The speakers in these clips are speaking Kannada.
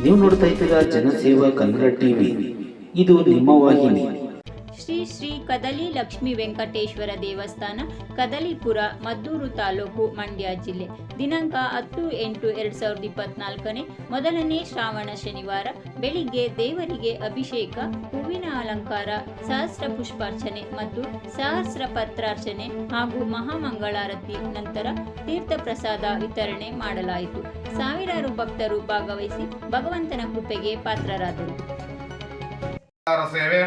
ನೀವು ನೋಡ್ತಾ ಇದ್ದೀರಾ ಜನಸೇವಾ ಕನ್ನಡ ಟಿವಿ. ಇದು ನಿಮ್ಮ ವಾಹಿನಿ. ಶ್ರೀ ಶ್ರೀ ಕದಲಿ ಲಕ್ಷ್ಮೀ ವೆಂಕಟೇಶ್ವರ ದೇವಸ್ಥಾನ, ಕದಲಿಪುರ, ಮದ್ದೂರು ತಾಲೂಕು, ಮಂಡ್ಯ ಜಿಲ್ಲೆ. ದಿನಾಂಕ 10/8/2024 ಮೊದಲನೇ ಶ್ರಾವಣ ಶನಿವಾರ ಬೆಳಿಗ್ಗೆ ದೇವರಿಗೆ ಅಭಿಷೇಕ, ಹೂವಿನ ಅಲಂಕಾರ, ಸಹಸ್ರ ಪುಷ್ಪಾರ್ಚನೆ ಮತ್ತು ಸಹಸ್ರ ಪತ್ರಾರ್ಚನೆ ಹಾಗೂ ಮಹಾಮಂಗಳಾರತಿ ನಂತರ ತೀರ್ಥ ಪ್ರಸಾದ ವಿತರಣೆ ಮಾಡಲಾಯಿತು. ಸಾವಿರಾರು ಭಕ್ತರು ಭಾಗವಹಿಸಿ ಭಗವಂತನ ಕೃಪೆಗೆ ಪಾತ್ರರಾದರು. ಸೇವೆ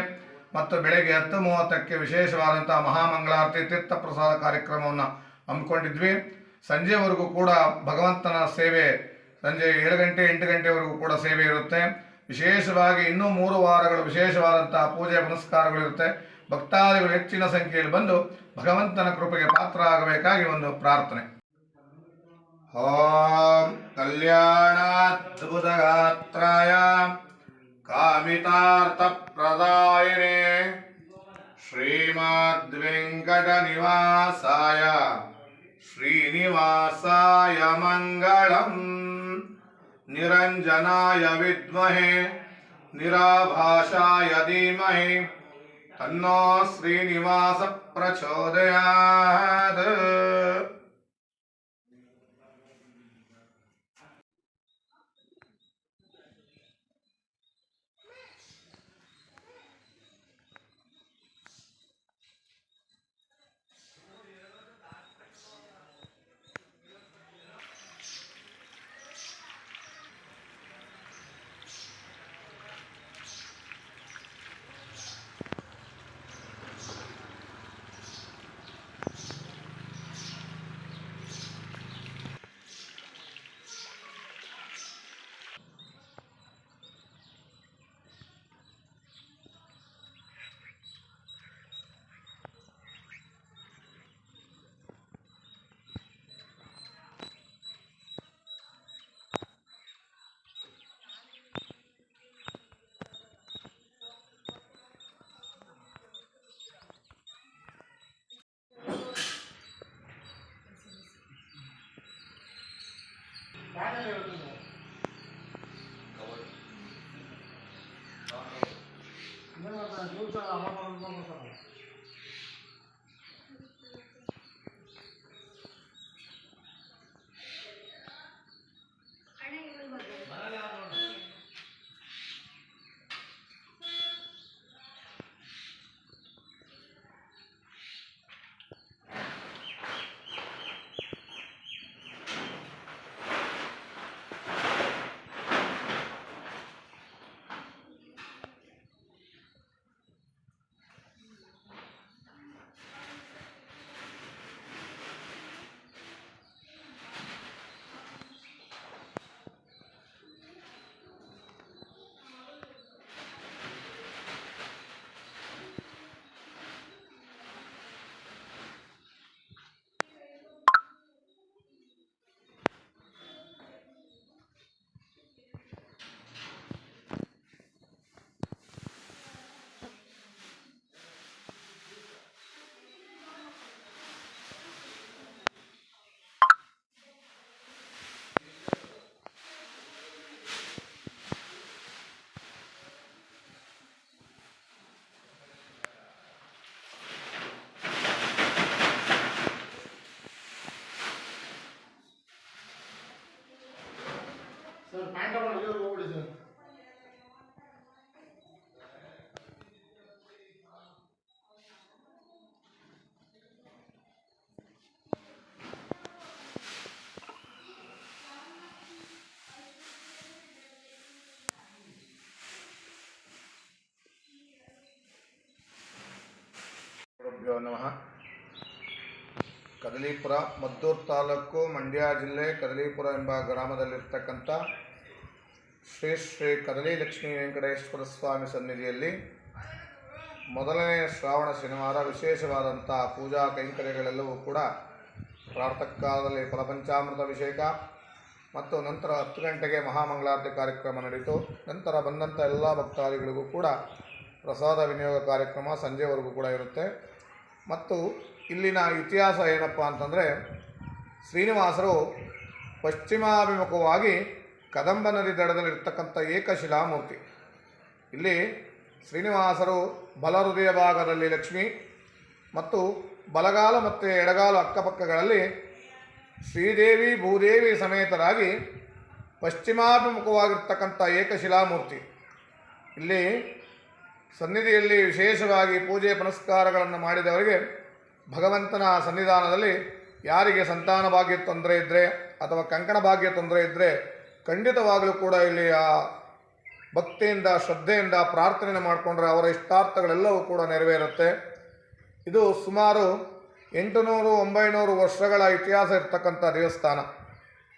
ಮತ್ತು ಬೆಳಗ್ಗೆ 10:30ಕ್ಕೆ ವಿಶೇಷವಾದಂತಹ ಮಹಾಮಂಗಳಾರತಿ ತೀರ್ಥ ಪ್ರಸಾದ ಕಾರ್ಯಕ್ರಮವನ್ನು ಹಮ್ಮಿಕೊಂಡಿದ್ವಿ. ಸಂಜೆವರೆಗೂ ಕೂಡ ಭಗವಂತನ ಸೇವೆ, ಸಂಜೆ 7 ಗಂಟೆ 8 ಗಂಟೆವರೆಗೂ ಕೂಡ ಸೇವೆ ಇರುತ್ತೆ. ವಿಶೇಷವಾಗಿ ಇನ್ನೂ 3 ವಾರಗಳು ವಿಶೇಷವಾದಂತಹ ಪೂಜೆ ಪುನಸ್ಕಾರಗಳಿರುತ್ತೆ. ಭಕ್ತಾದಿಗಳು ಹೆಚ್ಚಿನ ಸಂಖ್ಯೆಯಲ್ಲಿ ಬಂದು ಭಗವಂತನ ಕೃಪೆಗೆ ಪಾತ್ರ ಆಗಬೇಕಾಗಿ ಒಂದು ಪ್ರಾರ್ಥನೆ. ಓಂ ಕಲ್ಯಾಣಾದ್ಭುತಗಾತ್ರಾಯ ಕಾಮಿತಾರ್ಥಪ್ರದಾಯಿನೇ ಶ್ರೀಮದ್ವೆಂಕಟನಿವಾಸಾಯ ಶ್ರೀನಿವಾಸಾಯ ಮಂಗಳಂ. ನಿರಂಜನಾಯ ವಿದ್ಮಹೇ ನಿರಾಭಾಷಾಯ ಧೀಮಹಿ ತನ್ನೋ ಶ್ರೀನಿವಾಸ ಪ್ರಚೋದಯಾತ್. ನಮಃ. ಕದಲಿಪುರ, ಮದ್ದೂರು ತಾಲೂಕು, ಮಂಡ್ಯ ಜಿಲ್ಲೆ, ಕದಲಿಪುರ ಎಂಬ ಗ್ರಾಮದಲ್ಲಿರ್ತಕ್ಕಂಥ ಶ್ರೀ ಶ್ರೀ ಕದಲಿ ಲಕ್ಷ್ಮೀ ವೆಂಕಟೇಶ್ವರ ಸ್ವಾಮಿ ಸನ್ನಿಧಿಯಲ್ಲಿ ಮೊದಲನೇ ಶ್ರಾವಣ ಶನಿವಾರ ವಿಶೇಷವಾದಂಥ ಪೂಜಾ ಕೈಂಕರ್ಯಗಳೆಲ್ಲವೂ ಕೂಡ ಪ್ರಾತಃ ಕಾಲದಲ್ಲಿ ಫಲಪಂಚಾಮೃತ ಅಭಿಷೇಕ ಮತ್ತು ನಂತರ 10 ಗಂಟೆಗೆ ಮಹಾಮಂಗಳಾರತಿ ಕಾರ್ಯಕ್ರಮ ನಡೆಯಿತು. ನಂತರ ಬಂದಂಥ ಎಲ್ಲ ಭಕ್ತಾದಿಗಳಿಗೂ ಕೂಡ ಪ್ರಸಾದ ವಿನಿಯೋಗ ಕಾರ್ಯಕ್ರಮ ಸಂಜೆವರೆಗೂ ಕೂಡ ಇರುತ್ತೆ. ಮತ್ತು ಇಲ್ಲಿನ ಇತಿಹಾಸ ಏನಪ್ಪ ಅಂತಂದರೆ, ಶ್ರೀನಿವಾಸರು ಪಶ್ಚಿಮಾಭಿಮುಖವಾಗಿ ಕದಂಬ ನದಿ ದಡದಲ್ಲಿರ್ತಕ್ಕಂಥ ಏಕಶಿಲಾಮೂರ್ತಿ. ಇಲ್ಲಿ ಶ್ರೀನಿವಾಸರು ಬಲ ಹೃದಯ ಭಾಗದಲ್ಲಿ ಲಕ್ಷ್ಮಿ ಮತ್ತು ಬಲಗಾಲ ಮತ್ತು ಎಡಗಾಲು ಅಕ್ಕಪಕ್ಕಗಳಲ್ಲಿ ಶ್ರೀದೇವಿ ಭೂದೇವಿ ಸಮೇತರಾಗಿ ಪಶ್ಚಿಮಾಭಿಮುಖವಾಗಿರ್ತಕ್ಕಂಥ ಏಕಶಿಲಾಮೂರ್ತಿ. ಇಲ್ಲಿ ಸನ್ನಿಧಿಯಲ್ಲಿ ವಿಶೇಷವಾಗಿ ಪೂಜೆ ಪುನಸ್ಕಾರಗಳನ್ನು ಮಾಡಿದವರಿಗೆ ಭಗವಂತನ ಸನ್ನಿಧಾನದಲ್ಲಿ ಯಾರಿಗೆ ಸಂತಾನ ಭಾಗ್ಯ ತೊಂದರೆ ಇದ್ದರೆ ಅಥವಾ ಕಂಕಣ ಭಾಗ್ಯ ತೊಂದರೆ ಇದ್ದರೆ ಖಂಡಿತವಾಗಲೂ ಕೂಡ ಇಲ್ಲಿ ಆ ಭಕ್ತಿಯಿಂದ ಶ್ರದ್ಧೆಯಿಂದ ಪ್ರಾರ್ಥನೆ ಮಾಡಿಕೊಂಡ್ರೆ ಅವರ ಇಷ್ಟಾರ್ಥಗಳೆಲ್ಲವೂ ಕೂಡ ನೆರವೇರುತ್ತೆ. ಇದು ಸುಮಾರು 800-900 ವರ್ಷಗಳ ಇತಿಹಾಸ ಇರ್ತಕ್ಕಂಥ ದೇವಸ್ಥಾನ.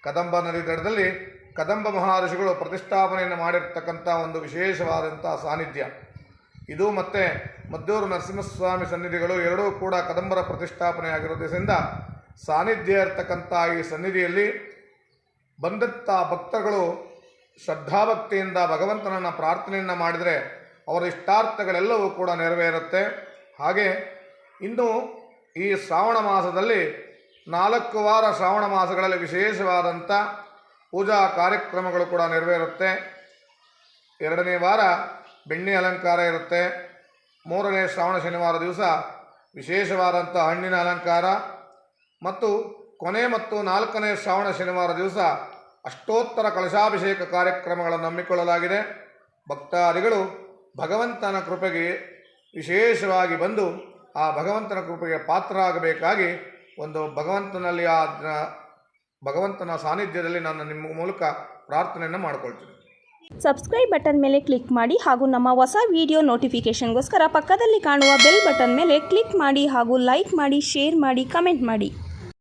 ಕದಂಬ ನದಿ ದಡದಲ್ಲಿ ಕದಂಬ ಮಹರ್ಷಿಗಳು ಪ್ರತಿಷ್ಠಾಪನೆಯನ್ನು ಮಾಡಿರ್ತಕ್ಕಂಥ ಒಂದು ವಿಶೇಷವಾದಂಥ ಸಾನ್ನಿಧ್ಯ ಇದು. ಮತ್ತು ಮದ್ದೂರು ನರಸಿಂಹಸ್ವಾಮಿ ಸನ್ನಿಧಿಗಳು ಎರಡೂ ಕೂಡ ಕದಂಬರ ಪ್ರತಿಷ್ಠಾಪನೆ ಆಗಿರೋದ್ರಿಂದ ಸಾನ್ನಿಧ್ಯ ಇರ್ತಕ್ಕಂಥ ಈ ಸನ್ನಿಧಿಯಲ್ಲಿ ಬಂದಂಥ ಭಕ್ತಗಳು ಶ್ರದ್ಧಾಭಕ್ತಿಯಿಂದ ಭಗವಂತನನ್ನು ಪ್ರಾರ್ಥನೆಯನ್ನು ಮಾಡಿದರೆ ಅವರ ಇಷ್ಟಾರ್ಥಗಳೆಲ್ಲವೂ ಕೂಡ ನೆರವೇರುತ್ತೆ. ಹಾಗೆ ಇನ್ನು ಈ ಶ್ರಾವಣ ಮಾಸದಲ್ಲಿ 4 ವಾರ ಶ್ರಾವಣ ಮಾಸಗಳಲ್ಲಿ ವಿಶೇಷವಾದಂಥ ಪೂಜಾ ಕಾರ್ಯಕ್ರಮಗಳು ಕೂಡ ನೆರವೇರುತ್ತೆ. 2ನೇ ವಾರ ಬೆಣ್ಣೆ ಅಲಂಕಾರ ಇರುತ್ತೆ. 3ನೇ ಶ್ರಾವಣ ಶನಿವಾರ ದಿವಸ ವಿಶೇಷವಾದಂಥ ಹಣ್ಣಿನ ಅಲಂಕಾರ ಮತ್ತು ಕೊನೆ ಮತ್ತು 4ನೇ ಶ್ರಾವಣ ಶನಿವಾರ ದಿವಸ ಅಷ್ಟೋತ್ತರ ಕಲಶಾಭಿಷೇಕ ಕಾರ್ಯಕ್ರಮಗಳನ್ನು ಹಮ್ಮಿಕೊಳ್ಳಲಾಗಿದೆ. ಭಕ್ತಾದಿಗಳು ಭಗವಂತನ ಕೃಪೆಗೆ ವಿಶೇಷವಾಗಿ ಬಂದು ಆ ಭಗವಂತನ ಕೃಪೆಗೆ ಪಾತ್ರರಾಗಬೇಕಾಗಿ ಒಂದು ಭಗವಂತನಲ್ಲಿ ಭಗವಂತನ ಸಾನ್ನಿಧ್ಯದಲ್ಲಿ ನಾನು ನಿಮ್ಮ ಮೂಲಕ ಪ್ರಾರ್ಥನೆಯನ್ನು ಮಾಡಿಕೊಳ್ತೀನಿ. ಸಬ್ಸ್ಕ್ರೈಬ್ ಬಟನ್ ಮೇಲೆ ಕ್ಲಿಕ್ ಮಾಡಿ ಹಾಗೂ ನಮ್ಮ ಹೊಸ ವಿಡಿಯೋ ನೋಟಿಫಿಕೇಷನ್ಗೋಸ್ಕರ ಪಕ್ಕದಲ್ಲಿ ಕಾಣುವ ಬೆಲ್ ಬಟನ್ ಮೇಲೆ ಕ್ಲಿಕ್ ಮಾಡಿ ಹಾಗೂ ಲೈಕ್ ಮಾಡಿ, ಶೇರ್ ಮಾಡಿ, ಕಮೆಂಟ್ ಮಾಡಿ.